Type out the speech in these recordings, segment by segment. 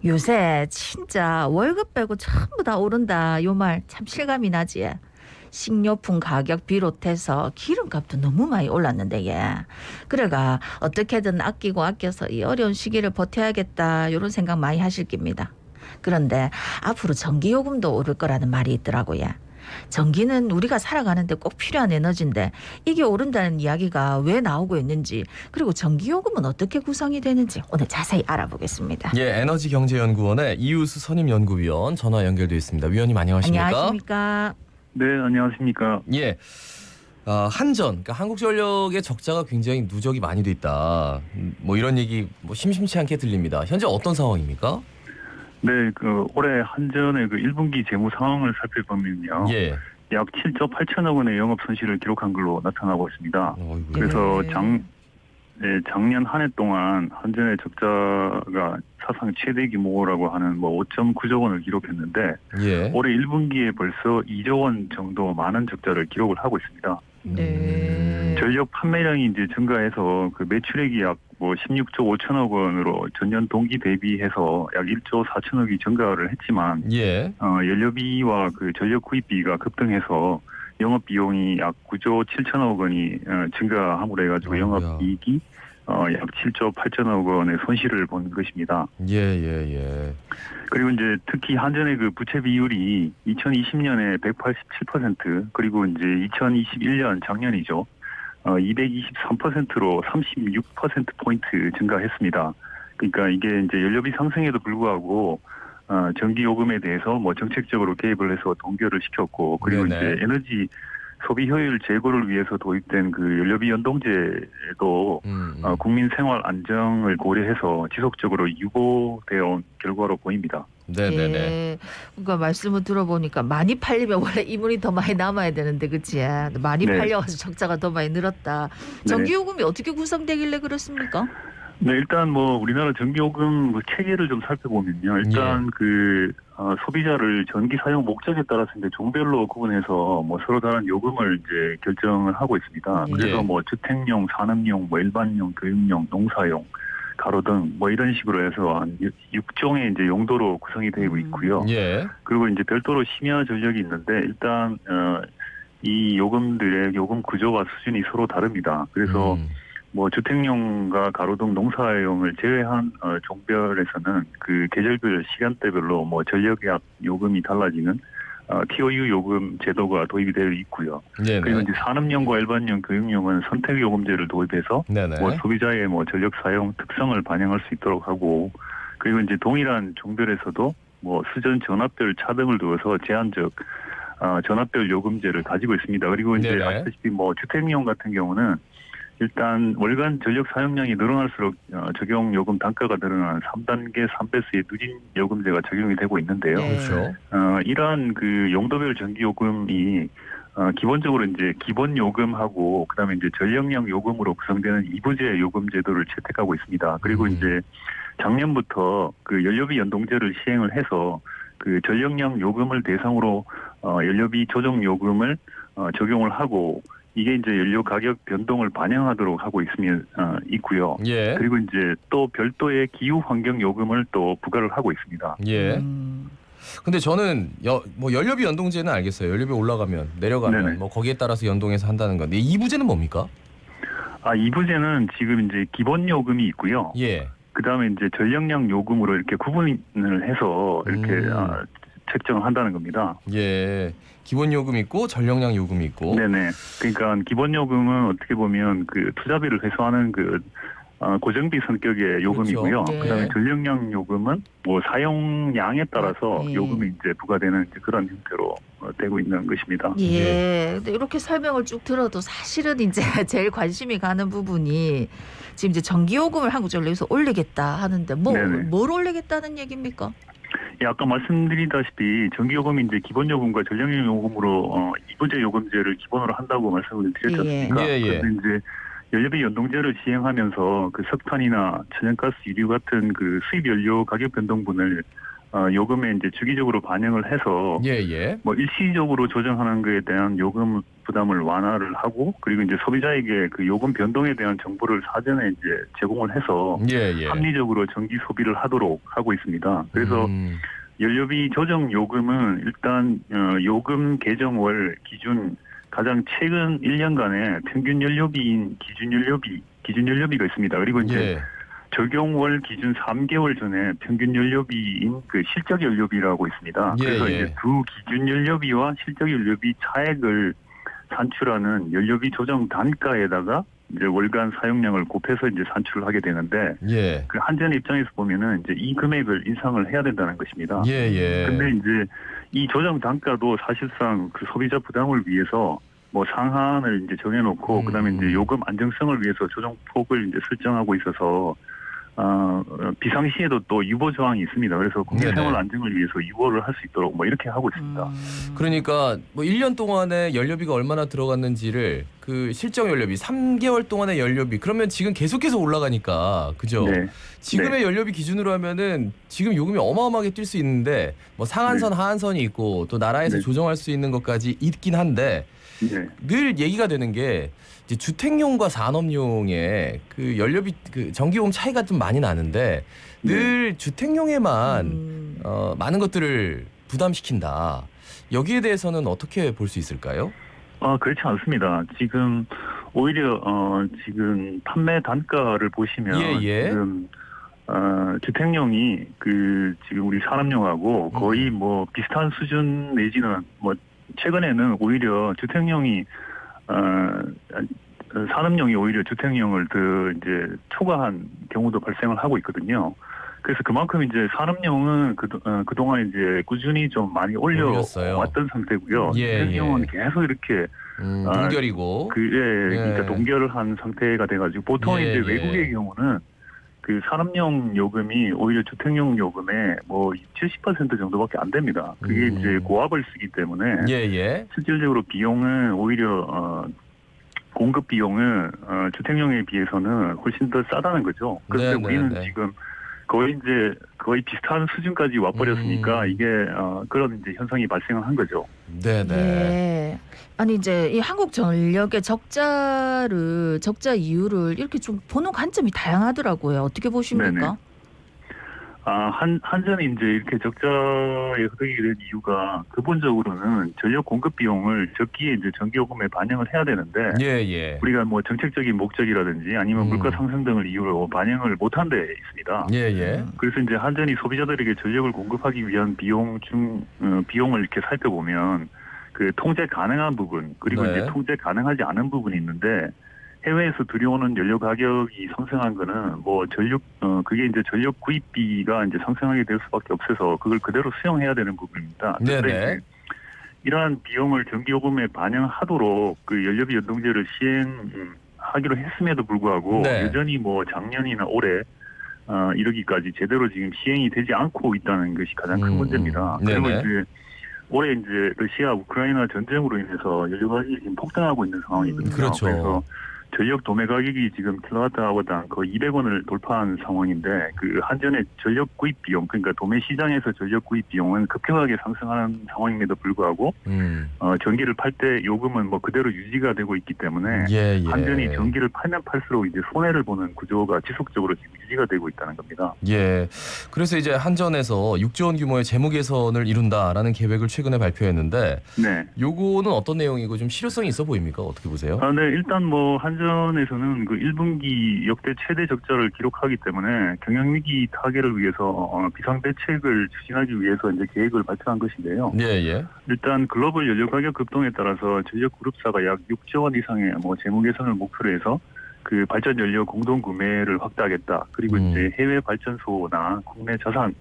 요새 진짜 월급 빼고 전부 다 오른다. 요 말 참 실감이 나지. 식료품 가격 비롯해서 기름값도 너무 많이 올랐는데 그래가 어떻게든 아껴서 이 어려운 시기를 버텨야겠다 이런 생각 많이 하실 겁니다. 그런데 앞으로 전기요금도 오를 거라는 말이 있더라고요. 전기는 우리가 살아가는데 꼭 필요한 에너지인데 이게 오른다는 이야기가 왜 나오고 있는지, 그리고 전기요금은 어떻게 구성이 되는지 오늘 자세히 알아보겠습니다. 예, 에너지경제연구원의 이우수 선임연구위원 전화 연결돼 있습니다. 위원님 안녕하십니까? 안녕하십니까? 네, 안녕하십니까. 예, 한전, 그러니까 한국전력의 적자가 굉장히 누적이 많이 돼 있다. 뭐 이런 얘기 뭐 심심치 않게 들립니다. 현재 어떤 상황입니까? 네, 올해 한전의 1분기 재무 상황을 살펴보면요. 예. 약 7조 8천억 원의 영업 손실을 기록한 걸로 나타나고 있습니다. 어이구. 그래서 작년 한 해 동안 한전의 적자가 사상 최대 규모라고 하는 5.9조 원을 기록했는데 예. 올해 1분기에 벌써 2조 원 정도 많은 적자를 기록을 하고 있습니다. 네. 전력 판매량이 이제 증가해서 매출액이 약 16조 5천억 원으로 전년 동기 대비해서 약 1조 4천억이 증가를 했지만 예. 연료비와 전력 구입비가 급등해서 영업 비용이 약 9조 7천억 원이 증가함으로 해가지고 영업 이익이 약 7조 8천억 원의 손실을 본 것입니다. 예. 그리고 이제 특히 한전의 부채 비율이 2020년에 187% 그리고 이제 2021년 작년이죠. 223%로 36%포인트 증가했습니다. 그러니까 이게 이제 연료비 상승에도 불구하고 전기요금에 대해서 정책적으로 개입을 해서 동결을 시켰고, 그리고 네네. 이제 에너지 소비 효율 제고를 위해서 도입된 연료비 연동제도 국민 생활 안정을 고려해서 지속적으로 유보되어 온 결과로 보입니다. 네네네. 예. 그러니까 말씀을 들어보니까 많이 팔리면 원래 이문이 더 많이 남아야 되는데 그치? 많이 네. 팔려가지고 적자가 더 많이 늘었다. 전기요금이 어떻게 구성되길래 그렇습니까? 네, 일단 우리나라 전기요금 체계를 좀 살펴보면요. 일단 소비자를 전기 사용 목적에 따라서 이제 종별로 구분해서 서로 다른 요금을 이제 결정을 하고 있습니다. 예. 그래서 주택용, 산업용, 일반용, 교육용, 농사용, 가로등 이런 식으로 해서 한 6종의 이제 용도로 구성이 되고 있고요. 예. 그리고 이제 별도로 심야 전력이 있는데 일단 이 요금들의 요금 구조와 수준이 서로 다릅니다. 그래서 주택용과 가로등 농사용을 제외한 종별에서는 계절별 시간대별로 전력약 요금이 달라지는 TOU 요금 제도가 도입이 되어 있고요. 네네. 그리고 이제 산업용과 일반용, 교육용은 선택 요금제를 도입해서 네네. 소비자의 전력 사용 특성을 반영할 수 있도록 하고, 그리고 이제 동일한 종별에서도 수전 전압별 차등을 두어서 제한적 전압별 요금제를 가지고 있습니다. 그리고 이제 네네. 아시다시피 주택용 같은 경우는 일단 월간 전력 사용량이 늘어날수록 적용 요금 단가가 늘어나는 3단계 3배수의 누진 요금제가 적용이 되고 있는데요. 네. 그렇죠. 이러한 용도별 전기 요금이 기본적으로 이제 기본 요금하고 그다음에 이제 전력량 요금으로 구성되는 이부제 요금 제도를 채택하고 있습니다. 그리고 이제 작년부터 연료비 연동제를 시행을 해서 전력량 요금을 대상으로 연료비 조정 요금을 적용을 하고, 이게 이제 연료 가격 변동을 반영하도록 하고 있고요. 예. 그리고 이제 또 별도의 기후 환경 요금을 또 부과를 하고 있습니다. 예. 근데 저는 연료비 연동제는 알겠어요. 연료비 올라가면 내려가면 네네. 거기에 따라서 연동해서 한다는 건데 이부제는 뭡니까? 이부제는 지금 이제 기본 요금이 있고요. 예. 그다음에 이제 전력량 요금으로 이렇게 구분을 해서 이렇게 책정을 한다는 겁니다. 예. 기본 요금 있고 전력량 요금 있고. 네네. 그러니까 기본 요금은 어떻게 보면 투자비를 회수하는 고정비 성격의 요금이고요. 그렇죠. 네. 그다음에 전력량 요금은 사용량에 따라서 네. 요금이 이제 부과되는 이제 그런 형태로 되고 있는 것입니다. 예. 근데 이렇게 설명을 쭉 들어도 사실은 이제 제일 관심이 가는 부분이 지금 이제 전기요금을 한국전력에서 올리겠다 하는데 네네. 뭘 올리겠다는 얘기입니까? 예, 아까 말씀드리다시피 전기요금이 이제 기본요금과 전력량 요금으로 이부제 요금제를 기본으로 한다고 말씀을 드렸지 않습니까? 예. 그런데 이제 연료비 연동제를 시행하면서 석탄이나 천연가스, 유류 같은 수입 연료 가격 변동분을 요금에 이제 주기적으로 반영을 해서 예. 뭐 일시적으로 조정하는 것에 대한 요금 부담을 완화를 하고 그리고 이제 소비자에게 그 요금 변동에 대한 정보를 사전에 이제 제공을 해서 예. 합리적으로 전기 소비를 하도록 하고 있습니다. 그래서 연료비 조정 요금은 일단 요금 개정월 기준 가장 최근 1년간의 평균 연료비인 기준 연료비가 있습니다. 그리고 이제 예. 적용월 기준 3개월 전에 평균 연료비인 그 실적 연료비라고 있습니다. 그래서 이제 두 기준 연료비와 실적 연료비 차액을 산출하는 연료비 조정 단가에다가 이제 월간 사용량을 곱해서 이제 산출을 하게 되는데 그 한전 입장에서 보면은 이제 이 금액을 인상을 해야 된다는 것입니다. 근데 이제 이 조정 단가도 사실상 그 소비자 부담을 위해서 뭐 상한을 이제 정해놓고 그다음에 이제 요금 안정성을 위해서 조정 폭을 이제 설정하고 있어서 비상시에도 또 유보 조항이 있습니다. 그래서 국민생활 안정을 위해서 유보를 할 수 있도록 뭐 이렇게 하고 있습니다. 그러니까 뭐 1년 동안에 연료비가 얼마나 들어갔는지를 그 실정 연료비 3개월 동안의 연료비 그러면 지금 계속해서 올라가니까 그죠? 네. 지금의 연료비 기준으로 하면은 지금 요금이 어마어마하게 뛸 수 있는데 뭐 상한선 하한선이 있고 또 나라에서 조정할 수 있는 것까지 있긴 한데 늘 얘기가 되는 게 이제 주택용과 산업용의 그 연료비 그 전기요금 차이가 좀 많이 나는데 늘 주택용에만 많은 것들을 부담시킨다. 여기에 대해서는 어떻게 볼 수 있을까요? 그렇지 않습니다. 지금 오히려 지금 판매 단가를 보시면 지금 주택용이 그 지금 우리 산업용하고 거의 뭐 비슷한 수준 내지는 뭐 최근에는 오히려 주택용이 산업용이 오히려 주택용을 더 이제 초과한 경우도 발생을 하고 있거든요. 그래서 그만큼 이제 산업용은 그동안 이제 꾸준히 좀 많이 올려왔던 상태고요. 주택용은 계속 이렇게 동결이고 그러니까 동결을 한 상태가 돼가지고 보통 이제 외국의 경우는 그 산업용 요금이 오히려 주택용 요금의 뭐 70% 정도밖에 안 됩니다. 그게 이제 고압을 쓰기 때문에 실질적으로 비용은 오히려 공급 비용은 주택용에 비해서는 훨씬 더 싸다는 거죠. 그런데 우리는 지금 거의 비슷한 수준까지 와버렸으니까 이게 그런 이제 현상이 발생을 한 거죠. 네. 아니 이제 이 한국전력의 적자 이유를 이렇게 좀 보는 관점이 다양하더라고요. 어떻게 보십니까? 한전이 이제 이렇게 적자에 흐르게 된 이유가 근본적으로는 전력 공급 비용을 적기에 이제 전기요금에 반영을 해야 되는데 우리가 뭐 정책적인 목적이라든지 아니면 물가 상승 등을 이유로 반영을 못한 데 있습니다. 그래서 이제 한전이 소비자들에게 전력을 공급하기 위한 비용을 이렇게 살펴보면 그 통제 가능한 부분 그리고 이제 통제 가능하지 않은 부분이 있는데 해외에서 들여오는 연료 가격이 상승한 거는 뭐 그게 이제 전력 구입비가 이제 상승하게 될 수밖에 없어서 그걸 그대로 수용해야 되는 부분입니다. 그런데 이러한 비용을 전기요금에 반영하도록 그 연료비 연동제를 시행하기로 했음에도 불구하고 여전히 뭐 작년이나 올해 이러기까지 제대로 지금 시행이 되지 않고 있다는 것이 가장 큰 문제입니다. 그리고 이제 올해 이제 러시아 우크라이나 전쟁으로 인해서 연료 가격이 지금 폭등하고 있는 상황이거든요. 그래서 전력 도매 가격이 지금 킬로와트아워당 거의 200원을 돌파한 상황인데 그 한전의 전력 구입 비용 그러니까 도매 시장에서 전력 구입 비용은 급격하게 상승하는 상황임에도 불구하고 전기를 팔 때 요금은 뭐 그대로 유지가 되고 있기 때문에 한전이 전기를 팔면 팔수록 이제 손해를 보는 구조가 지속적으로 지금 유지가 되고 있다는 겁니다. 그래서 이제 한전에서 6조 원 규모의 재무 개선을 이룬다라는 계획을 최근에 발표했는데 요거는 어떤 내용이고 좀 실효성이 있어 보입니까? 어떻게 보세요? 일단 뭐 한전에서는 그 1분기 역대 최대 적자를 기록하기 때문에 경영위기 타개를 위해서 비상대책을 추진하기 위해서 이제 계획을 발표한 것인데요. 일단 글로벌 연료 가격 급등에 따라서 전력 그룹사가 약 6조 원 이상의 뭐 재무 개선을 목표로 해서 그 발전 연료 공동 구매를 확대하겠다. 그리고 이제 해외 발전소나 국내 자산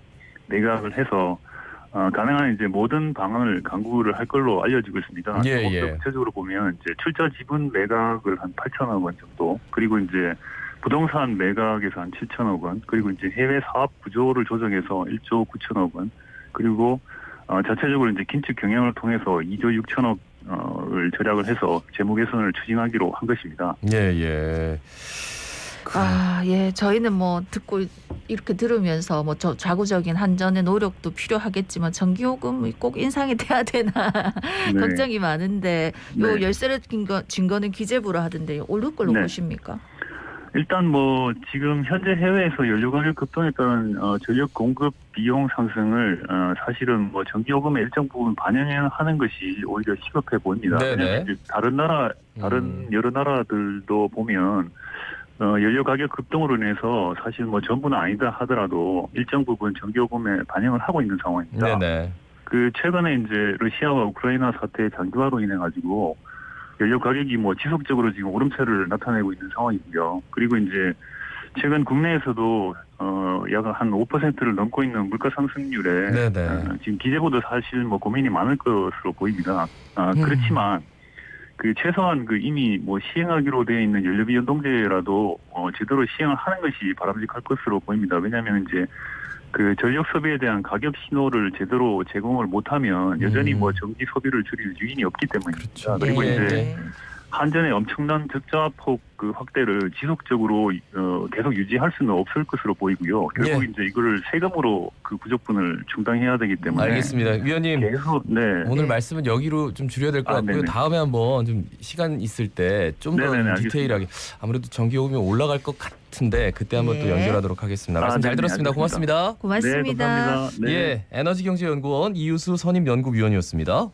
매각을 해서 가능한 이제 모든 방안을 강구를 할 걸로 알려지고 있습니다. 구체적으로 보면 이제 출자 지분 매각을 한 8천억 원 정도, 그리고 이제 부동산 매각에서 한 7천억 원, 그리고 이제 해외 사업 구조를 조정해서 1조 9천억 원, 그리고 자체적으로 이제 긴축 경영을 통해서 2조 6천억을 절약을 해서 재무 개선을 추진하기로 한 것입니다. 예, 저희는 뭐 듣고 이렇게 들으면서 뭐 좌구적인 한전의 노력도 필요하겠지만 전기요금이 꼭 인상이 돼야 되나 네. 걱정이 많은데 요 네. 열세를 진 거는 기재부로 하던데 오를 걸로 네. 보십니까? 일단 뭐 지금 현재 해외에서 연료 가격 급등에 따른 전력 공급 비용 상승을 사실은 뭐 전기요금의 일정 부분 반영하는 것이 오히려 시급해 보입니다. 네네. 왜냐하면 이제 다른 여러 나라들도 보면 연료 가격 급등으로 인해서 사실 뭐 전부는 아니다 하더라도 일정 부분 전기요금에 반영을 하고 있는 상황입니다. 네네. 그 최근에 이제 러시아와 우크라이나 사태의 장기화로 인해 가지고 연료 가격이 뭐 지속적으로 지금 오름세를 나타내고 있는 상황이고요. 그리고 이제 최근 국내에서도 약 한 5%를 넘고 있는 물가 상승률에 네네. 지금 기재부도 사실 뭐 고민이 많을 것으로 보입니다. 그렇지만 그 최소한 그 이미 뭐 시행하기로 되어 있는 연료비 연동제라도 제대로 시행을 하는 것이 바람직할 것으로 보입니다. 왜냐하면 이제 그 전력 소비에 대한 가격 신호를 제대로 제공을 못하면 여전히 뭐 전기 소비를 줄일 유인이 없기 때문입니다. 그렇죠. 그리고 예, 이제 예. 한전의 엄청난 적자폭 그 확대를 지속적으로 계속 유지할 수는 없을 것으로 보이고요. 결국 예. 이제 이거를 세금으로 그 부족분을 충당해야 되기 때문에 알겠습니다. 위원님 계속 오늘 말씀은 여기로 좀 줄여야 될 것 같고요. 네네. 다음에 한번 좀 시간 있을 때 좀 더 네네네, 디테일하게 아무래도 전기요금이 올라갈 것 같은데 그때 한번 또 예. 연결하도록 하겠습니다. 말씀 잘 네네, 들었습니다. 알겠습니다. 고맙습니다. 고맙습니다. 네, 감사합니다. 네. 예, 에너지경제연구원 이유수 선임연구위원이었습니다.